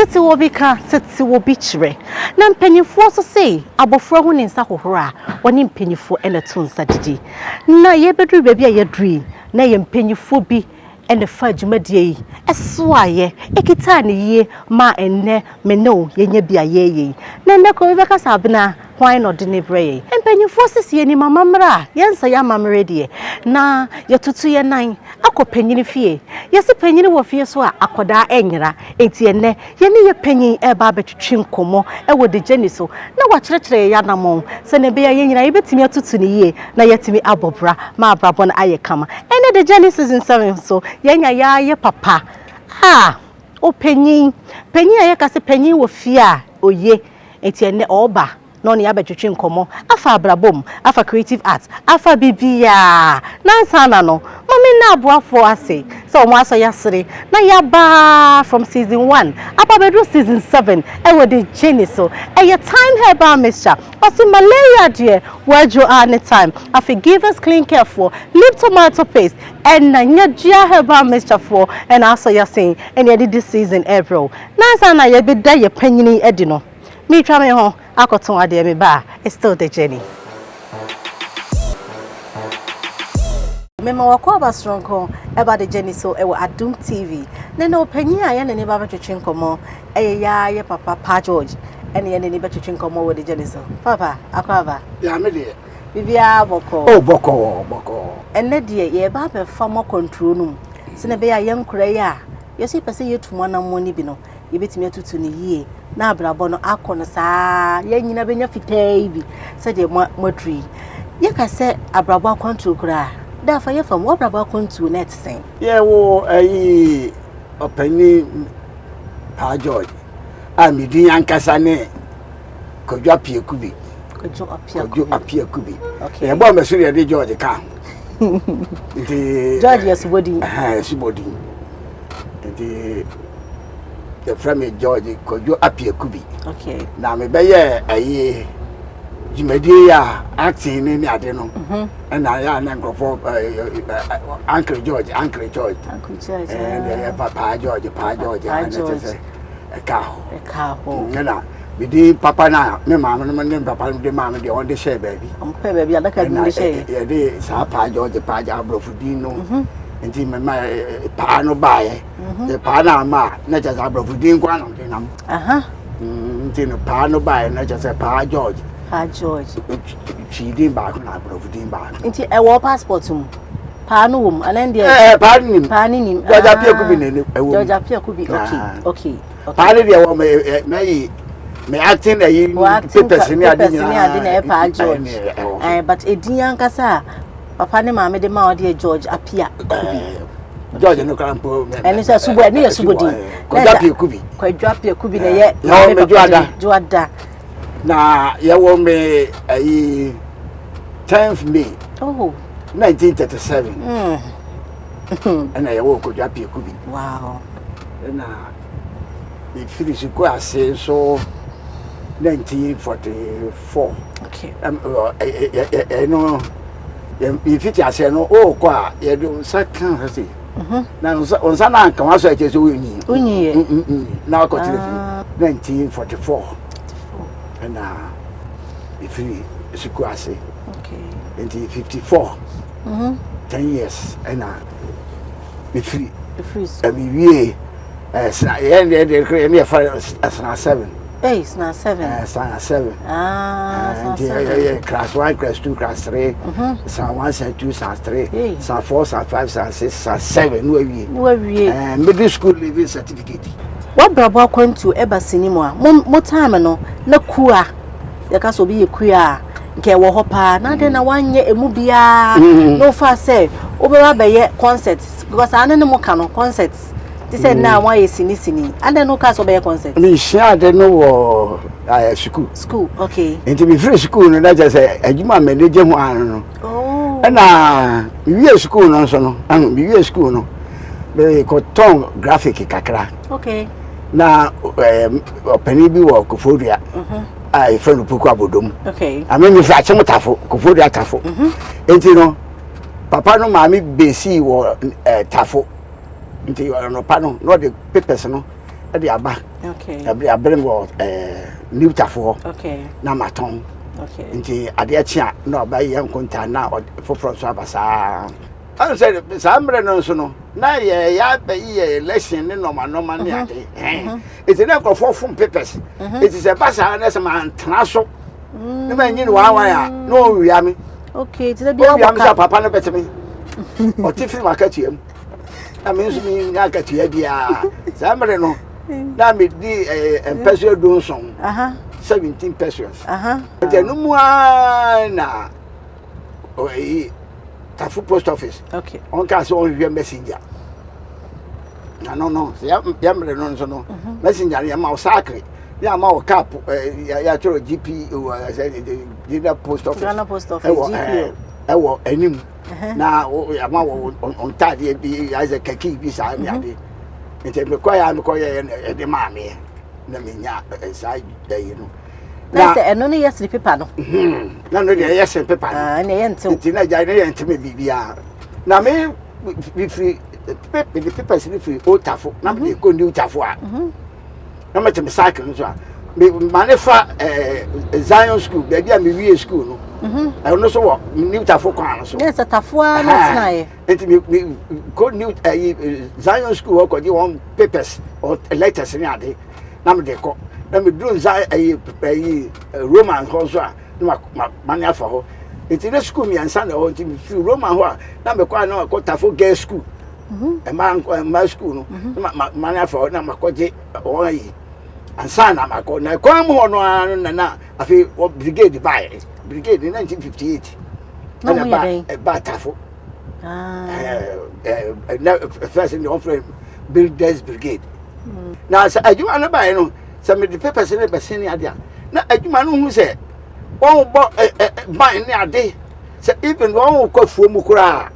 tete wo bi ka tete wo bi chire na mpanyifo so sei abofra ho ne nsa hohora woni mpanyifo ene to nsa didi na ye bedru baabi a ye dri na ye mpanyifo bi ene fa adwumadie yi eso aye ekita ne yie ma enne me no ye nya bia ye na nne ko be ka sabna hwan no de ne breye mpanyifo sisi ni mama mra yensa ya mamre de na ye tutu ye nan akopanyini fie yesi panyini wo fie so a akoda enyira enti enne ye ne ye panyin e ba betwetwe nkomo e wo de jeni so na wa kyerɛkyerɛ ya namon se ne be ye nyira ye betimi atutu ne yie na yetimi abobra ma abrabɔ na aye kama ene de jeni season 7 so yenya ya ye papa o panyin aye ka se panyin wo fie a oye enti enne oba no ne abetwetwe nkomo afa abrabom afa creative arts afa bibia nansa na no mami na aboafo ase so mo aso yasere na yaba from season 1 apa bedru season 7 e wo de jeni so e your time herbal mixture osi malaria de wajo anytime afi give us clean care for lip tomato paste and na nyajia herbal mixture for and aso yasin and ye this season April nansa na ye be da ye panyini edi no me twa me ho akoton ade me ba it's still the journey mema wako aba strong ko eba the journey so e wo Adum TV na no panyin a ye ne ba betwetwe nkomo e ya ye papa Pa George ene ye ne betwetwe nkomo wo the journey so papa akwaba ya me de bibia boko boko ene de ye ba be famo control num se ne be ya ye nkura ya ye se pese ye tumo na mo ni bi no ye betimi atutu ne yie na abrabọ no akọ saa ye nyina benya fitai bi se de modri ye ka se abrabọ akwantu kura da fa ye fam abrabọ akwantu net sen ye wo ayi opani Pa George a mi din ankasa ne kodwa pie kubi okay ye bo me so ye de George ka ndi George yesubodi yesubodi ndi the friend George Kojo Apie Kubi. Okay. Na me be ye aye jimedi ya acting ni ade no. And na nkrofo Uncle George. And Papa George. And say a cow. Na me di papa na me mama no me papa de mama de on de share baby. On pe baby adaka de share. Ya de sa Pa George pa ja brofudi no. Enti me ma pa no bae e pa na ma na ja za brofudin kwa no de nam enti no pa no bae na ja se Pa George chi din ba ko na brofudin ba enti e wo passport mu pa no wom anan de pa ni George Apie Kubi ne e wo George Apie Kubi okay pa ni de wo me acting e person ni ade na e Pa George but edin ankasa papa ne mama de ma ode George Apie Kubi George no krampo eni se subo eni ye subodi Kodwa Apie Kubi na ye me Joada na ye wo me ayi 10th May 1937 and ye wo Kodwa Apie Kubi wow na we finish ko ase so 1944 okay no ye fiti ase no o kwa ye do sakan hase na onsa na kan waso eche so unyi na ko tire 1944 and we free siku ase okay 1954 10 years and we free and we ye for 7 hey, it's not 7. It's not 7. Class 1, class 2, class 3. San 1, San 2, San 3. San 4, San 5, San 6, San 7. No way. Middle school living certificate. What brabo kwent to eba sinimwa? Mo time no na kua. Yaka so bi kua. Nke wo hopa na de na wanye emu bia. No fa say obeba be ye concerts because ane mo ka no concerts. This said now why is sini and then no cast obey concert. Me share the no school. Okay. Into be free school no that just say adwuma manager ho an no. Oh. Na we school no so no. We school no. Be ko ton graphic kakra. Okay. Na opani bi wo Kofodua. I friend puku abodom. Okay. I mean me fra chemotafo Kofodua tafo. Enti no papa no maami besi wo tafo. Nti no pa no the papers no the aba. Okay. I bring what new tafo. Okay. Na maton. Okay. Nti ade chia na ba ye nkonta na for so abasa. I said sambre no so no. Na ye ya be ye lesson ne normal ne ade. It's a for form papers. It is a basa na some antraso. Ne ma nyi wa ya. No wi ami. Okay, it's a bia papa no beteme. O tifi makatiam. I mean me nyakatia bia. Sambre no. Na me di empesio donson. 17 pesos. The numua na Tafu post office. Okay. On caso on your messenger. No. Yamre no so messenger ya ma sacre. Ya ma cap ya choro GP the post office. Ghana post office GP. Ewo enim. Na ya ma on tade bi as a kaki bi sa mi ade. Nti me koya de ma me. Na me nya side there you know. Na say eno no yes paper no. Na no dey yes paper. Ah na yentim. Nti na jai na yentim bibia. Na me free the papers ni free old tafo. Na me go new tafo a. Na me tem cycle so a. Me manefa Zion school, baby am we school no. I no so what new tafo kwan so. Yes tafo na tnae. Nti me go new Zion school ko di one papers or letters ni ade. Na me dey ko. Na me do Roman also na mania for ho. It's in school me ansa na ho nti fi Roman ho na me kwa na ko tafo girls school. E ma school no. Mania for na makoje oyi. Ansa na mako na kwa mu ho no na afi brigade buy. Brigade in 1958. Na ba tafo. First in the offering Builders Brigade. Now say adwuma na buy no say me the papers in the person ade na adwuma no hu say won bo buy ni ade say even won ko fuo mu kura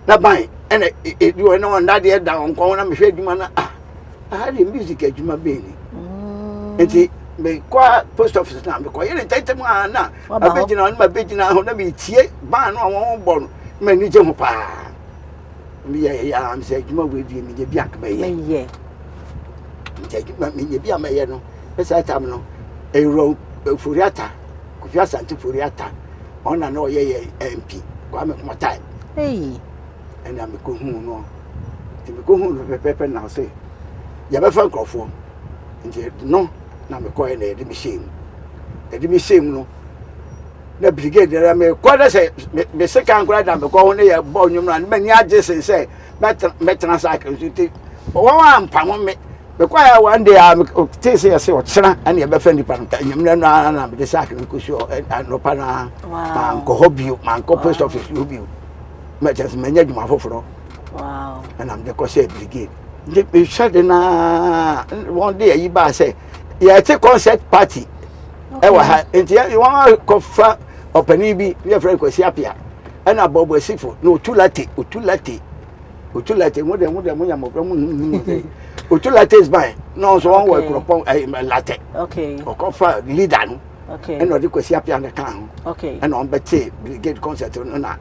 na buy and you know on that there down ko na me hwe adwuma na the music adwuma be ni enti me kwa post office na me ko yele tete mu na abegina ho na me tie ba no won bo no me ni je ho pa me ya am say adwuma we die me je bi akba ye me bia me no esa time no ero furiata kufia santi furiata ona no ye MP kwa me kuma time and am ko hu no ti me ko hu pepe na say ya be fa nkrofo nje no na me ko na de mi shame no na brigade na me ko da say me second grade na me ko hu na ya bo nyum na me ni agese say me transaction ti o wa ampa mo me because one day I say or China and you befriend the pan. You know, the sack and cushion and no pana. Man, go hobby, man, go post office, you. Matches many my for. Wow. And I'm the Cosset Brigade. They shut in one day, you buy say, yeah, it's a concert party. Until you want to confer or Penibi, your friend Cosiapia. And a bob was seafood, no too late, or too late. Too late, more than Utulate is by no so one work upon a latte. Okay. Or confer leader. Okay. And the Cosiapia and the town. Okay. And on Betty, brigade concert on that.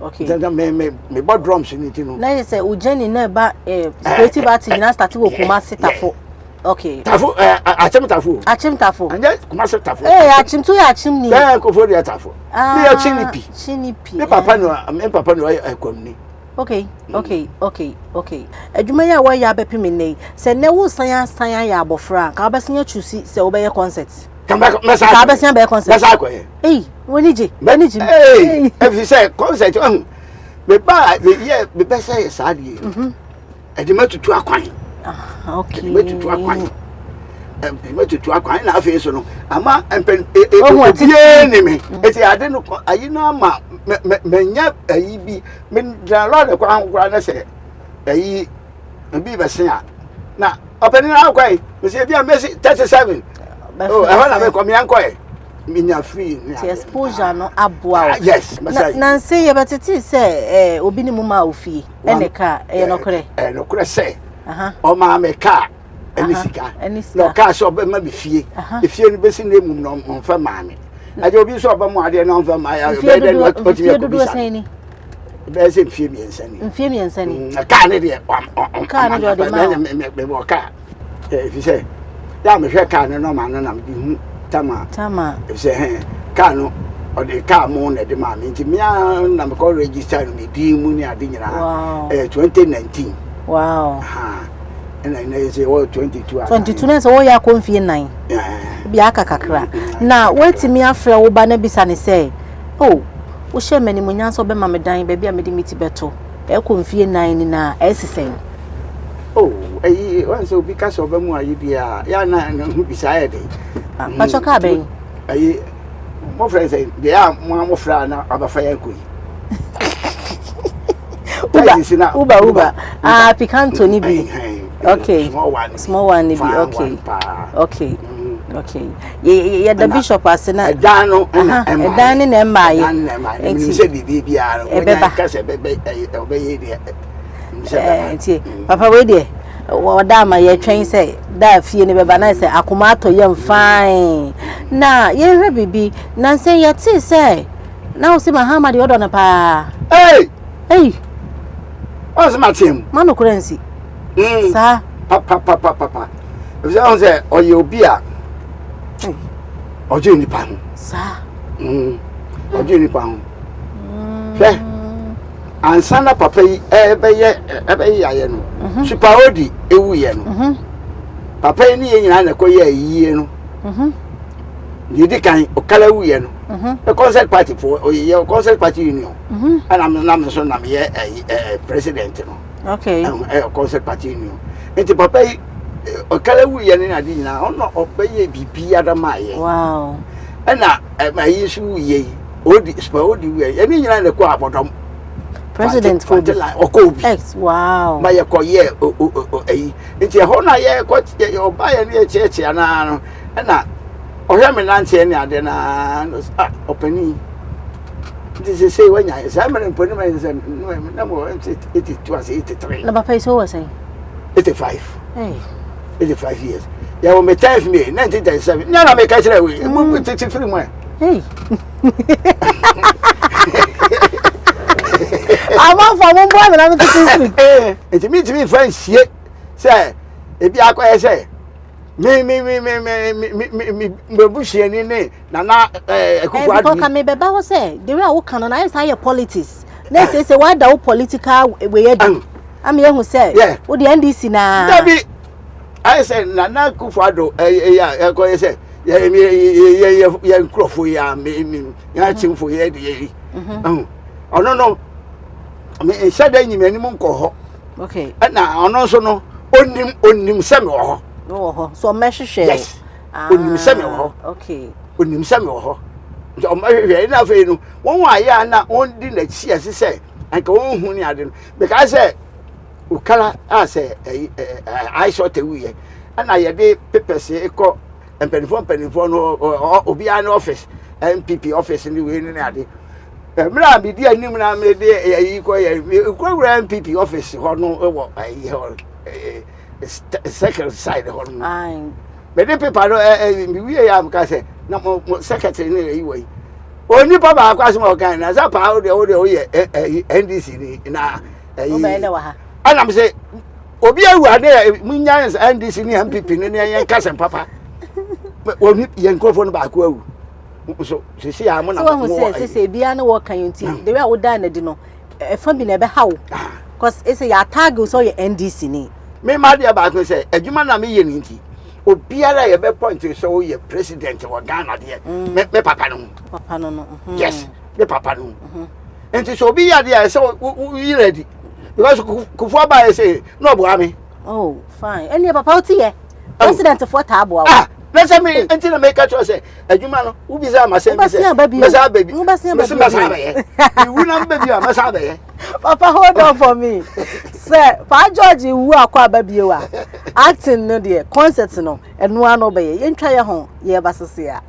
Okay. Then me bought drums in it, you know. Now you say Ujeni never creative art in started with Kumasi Tafo. Okay. Tafo, Achim Tafo. And yes, Kumasi Tafo. Eh, Achim to Achim ni. Yeah, go for the Tafo. Me a chinipi. Me papa no I come. Okay. Adwuma ya wa ya bepi me nei. Se ne wo san ya abofra. Ka obesan ya chusi se obeye concert. Come back, Massa. Ka obesan be concert. Massa ko e. Woni je. Hey, if you say concert, me ba me be say saadi. E de matutu akwan. Okay. Matutu akwan. Matutu akwan na afi so no. Ama empen ni me. Eti ade no ayi no ama menya ayi bi me dra lord kwa na se ayi bi be sen a na openi na akwai me se bia me 37 oh e na me ko me ankoe minya free the exposure no aboa yes na say ye betiti say Obinim ma ofie eneka e no kore say o ma me ka enisika no ka so be ma be fie e fie no be sin na mum no mfa ma me aje obi so oba mu ade na mfa ma ya be dey what you be be say mfie mi ensani ka ne de ka ne de ma me ka if you say ya me hwe ka ne no ma no na me hu tama if say ka no o de ka mo na de ma me nti me na me ko register no me di mu ni ade nyina 2019 wow and I say 22 na so wo ya konfie nan bi aka kakra na weti me afra wo ba na bisa ne say oh wo she mani munya so be ma me dan ba bia me di miti beto e konfie nan ni na esisen oh once obi ka so ba mu ayi bia ya na hu bisa ya de pa choka ben mo friend say they are mo fra na abafa ya koi Uba picanto ni bi okay small one ni bi okay yeah the bishop asena edan no edan ni na emma ye enti se bibi bia no ka se be ye de papa we de wada ma ye twen se da fie ni beba na se akomato ye fine na ye hwe bibi na se ye ti se na o se Mahama de odo na pa hey what's my team mano currency sa papa if you say o ye obi a ojo ni pa sa ojo ni pa fe ansana papa yi ebe ye aye no super odi ewu ye no papa yi ni ye nyina na ko ye yiye no yidi kan o kala wu ye no the concert party for your concert party union and I'm so na me president no okay concert party union enti papa yi o kala wu ye na adi na ono obaye bibi adama ye wow na ma yi su ye odi spa odi wu ye ni nyina na ko abodom president for the Okobi wow ma ye ko ye enti ho na ye ko oba ye ni cheche ana no na ohia me nanche ni ade na openi this say when ya say me poni me say na mo 83 na papa so was say 85 hey 85 years ya wo me time me 1937 na me ka kire we mo 33 mo hey ama fa mo bo me na me 33 enti me friend sie say e bi akwa say me bushie ni na ekufu adu because me beba ho say the way I work na I say politics na say why da political we yedi am ye hu say wo the NDC na dabi I say na ekufu adu ya ko say ye nkrofo ya me ya chimfo ye de ono no me shada nyime ni mo nko ho okay na ono so no onim se me ho oh so mehwehwe yes onim se me ho okay onim se me ho o mehwehwe na fe no won wa ya na on di na chi ase se anka won hu ni ade no because say ukala ase I shot away ana ye de papers e ko empenifo no obi an office MPP office ni we ni ade mra bi di anim na me de yi ko ye ko MPP office ho no e wo ayi ho second side ho no ai me de paper no mi wi ya am ka say na mo secretary ni yi wo yi oni pa ba kwa so kan na za pa o de o ye NDC ni na o be le wa ha ana me say obi awu ade munya NDC ni MPP ni yan ka sem papa oni yan ko fo no ba ko awu so sisi ya mo na mo say bia na wo kan yunti the way I would die na di no e fa bi na be hawo cause e say ya tag so ye NDC ni me ma dia ba ko say adwuma na me ye ni nti obiara ye be point so ye president wa Ghana de me papa no yes me papa no enti so obi ya dia so you ready because kufu ba say no bo ami oh fine any papa oti ye president for tabo let's say me enti na make sure say adwuma no wo bi say ma say me say baby me say baby you na baby ma say baby papa hold on for me sir pa George wu akwa baby wa acting no de concert no eno ano be ye ntwa ye ho ye basese a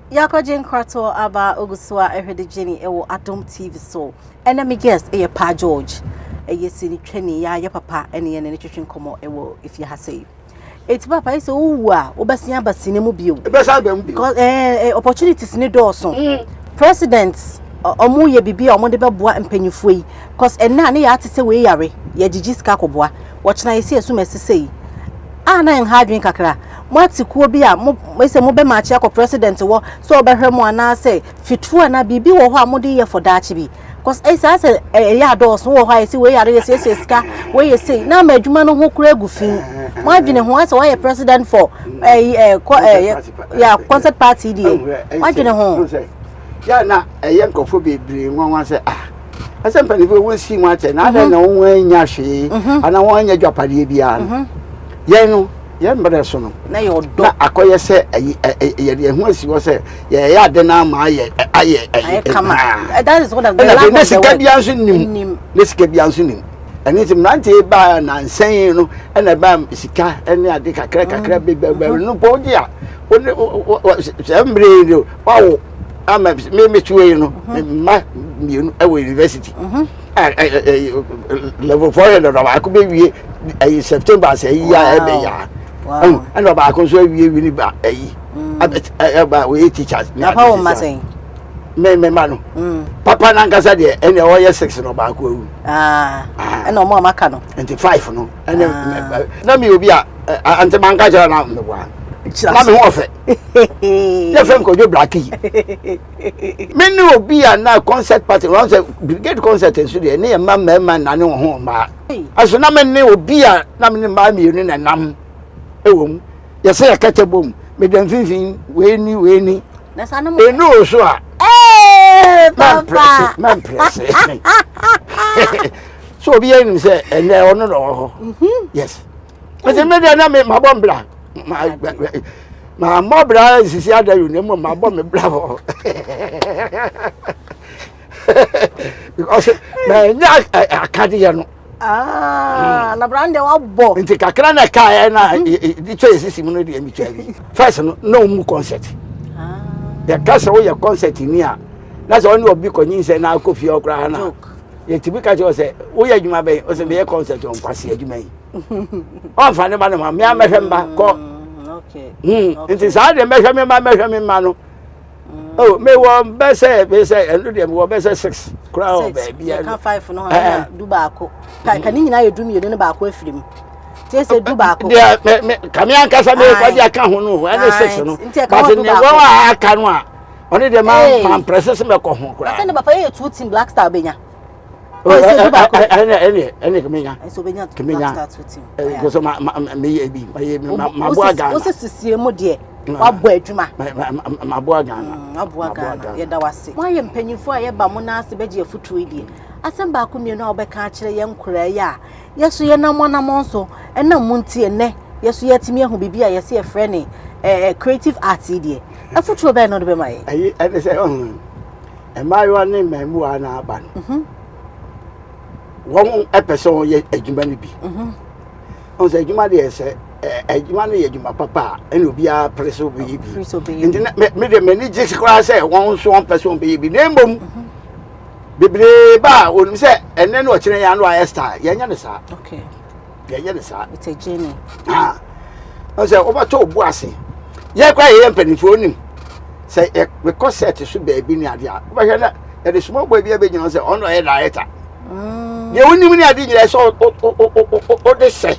Yakojen Krato aba oguswa ehwede Jenny ewo Adom TV so enemy guest e pa George yesini twani ya papa ene ye ne twetwen komo ewo if you ha say eti papa ise owu a obasia basine mu bio besa ba mu bio because opportunities ni do so presidents omo ye bibi omo de beboa mpanyifo yi cause enna ne ya atese we yare ye gigi ska koboa wochna yesi esu mesisei na en hadwin kakra mo atikuo bi a mo se mo be ma chia ko president wo so obehwe mo ana say fitu na bibi wo ho a mo de ye for dachi bi cause say ya do so wo ho yesi we yare yesi ska we yesi na ma adwuma no ho kura gufin mo adwene ho ase wo ye president for concert party di adwene ho ya na nkofo bebre nwanwa say ase mpanifu won si nwa che na na won anya hwe ana won anya dwapade bia no yen mbere so no na yo do na akoye se ye de hu asi wo se ye ya de na ma aye come that is what I'm going to say bia so nim ne sika bia so nim ani tim nante ba na nsen no na ba sika ene ade kakra be no podia se mbre do wawo ama me tuwe no ma mienu e university level 4 no ba ko be wie September say ya e be ya and ba ko so wie ni ba ba we teachers na pa o ma say me ma no papa na nkasa de ene o ye 6 no ba ko awu ene o mo amaka no 25 no ene na mi obi a ante manka jara na me bua na me ho fe ya fem ko jo black yi me ni obi a na concert party no say brigade concert en so de ne ma na ne ho ma aso na me ni obi a na me ni ma mi ni na nam ewom ya say akata bom me dan finfin we ni na sa na mo enu so a papa man press so obi enu say ene ono no yes but me dey na me ma bom bla ma mobra sisi ada you name ma bom me bla ho because me nya akadi ya no na brande wa bo nti kakra na kai na di choice sisi mu no di emi twa first no mu concert ya kasa wo ya concert ni a na so oni obi konyin se na akofie okra na ye tibi ka jo se wo ya adwuma be o se be concert on kwase adwuma yi o fa ne ba na ma me amehwemba ko okay nti sa de mehweme ma no oh me wo be say enu de me wo be say 6 kra o ba bia ka 5 no ha du ba ko ka ni nyina ye du mienu ne ba ko afirim ti se du ba ko me kamia nkasa me ko dia ka ho no ene 6 no but ni wo aka no a oni de man process me ko ho kra ase ne papa ye 2 team black star benya ene kemenya so benya black star 2 team ko so me ye bi ma bo aga o se sisie mu de wa bo adwuma ma bo aga na aboa Ghana ye da wase mo ye mpanyifo a ye ba mo na ase beje afutu idi asem ba ko mienu a obeka a kire ye nkura ya yeso ye na mo nso ena mu ntie ne yeso ye timi ehu bibia ye se ye frɛ ne creative art idi afutu be no de be mai ayi ene se e mayo ne memu ana aba no won epeso ye adwuma ni bi on se adwuma de se adwuma no ye adwuma papa ene obi a preso bi nti me de mani jix kra se won so on person bi nembom bebre ba onum se ene no kire ya no a star ye nya ne sa okay ye nya ne sa it's a journey on se obato obu ase ye kwa ye mpanifo onim se we concert so ba bi ni ade a oba hwe na ye de small boy bi a be nyina se ono ye director ye onim ni ade nyina so o de se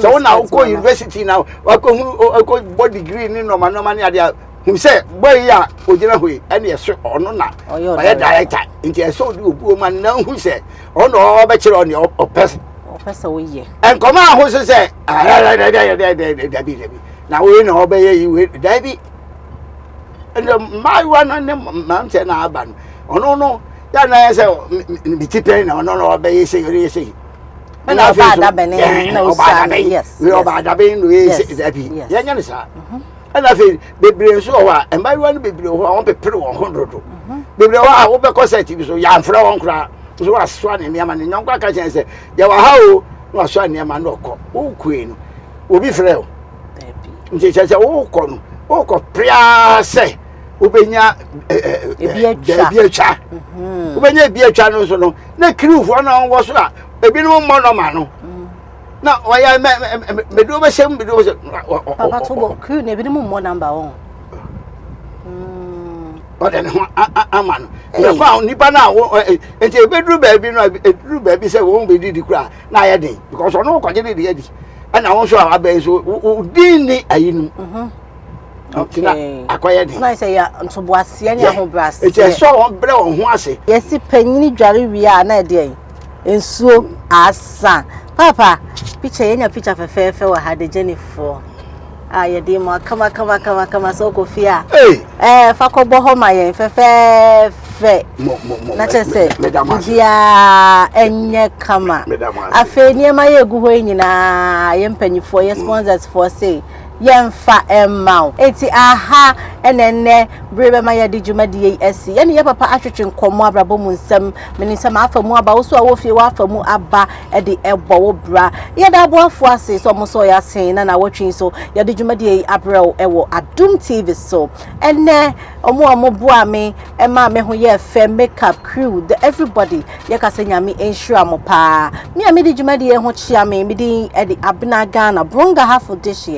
so na go university now wa ko body degree ni normal ni ade a him say boy ya ogina hoyi ene ye so ono na o ye director nti e so di obu ma na hu say ono o be kire oni o pesa wo ye en koma ho so say dabi na we na o be ye we dabi and my one na mountain na aban ono no ya na say mi tipe na ono no be ye say ye say na ba da bene na o sa yes we ba da bene we say dabi ya nya ne sa and I feel bebre so wa and my one bebre ho won pepere 100 bebre wa wo be concert bi so ya mfra won kra so wa swa ne niam ne nyonkwa ka chen se ya wa ha o wa swa niam na okọ o kue no obi frɛ o nti che wo kɔ no o kɔ pria se obenya ebi atwa obenya ebi atwa no so no na kriufo na wo so a ebi no mo no ma no na oya me do be shem papa to go crew ne bi mo number 1 ode ne ho ama no me fa nipa na wo enti ebedru baabi no edru baabi say wo be di kura na aye den because ono kwaje de di ana won so aben so din ni ayinum okay akoye din na say ya ntoboase ne ho brase enti so won bre won ho ase yesi panyini dware wi a na de ensuo asa papa picture yenya picture fefefe wa hade Jennifer ye dey mo kama so ko fia fa ko bo ho ma yen fefefe na chese dia enye kama afi ni ma ye gu ho nyina ye mpanyifo ye sponsors for say yemfa emma eti aha enenne brebe ma ya dijuma die esi ye ne ye papa atwetwe nkomo abrabo mu nsam meni nsam afamu aba wo so awofie wa afamu aba e de ebo wo bra ye da bo afo ase so mo so ya sen na wotwen so ya dijuma die abrao ewo Adum TV so enne omo boa me e ma me ho ye fe makeup crew the everybody ye ka se nyame ensure mo pa me a me dijuma die ho chia me di e de Abena Ghana bronga half dish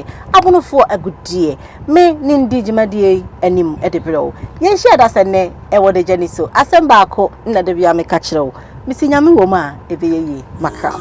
abono for agudie me nindi jimadie anim edebro yen share da sene e wo de jani so asem ba ko na de bia me ka kire wo misi nyame wo ma ebe ye makra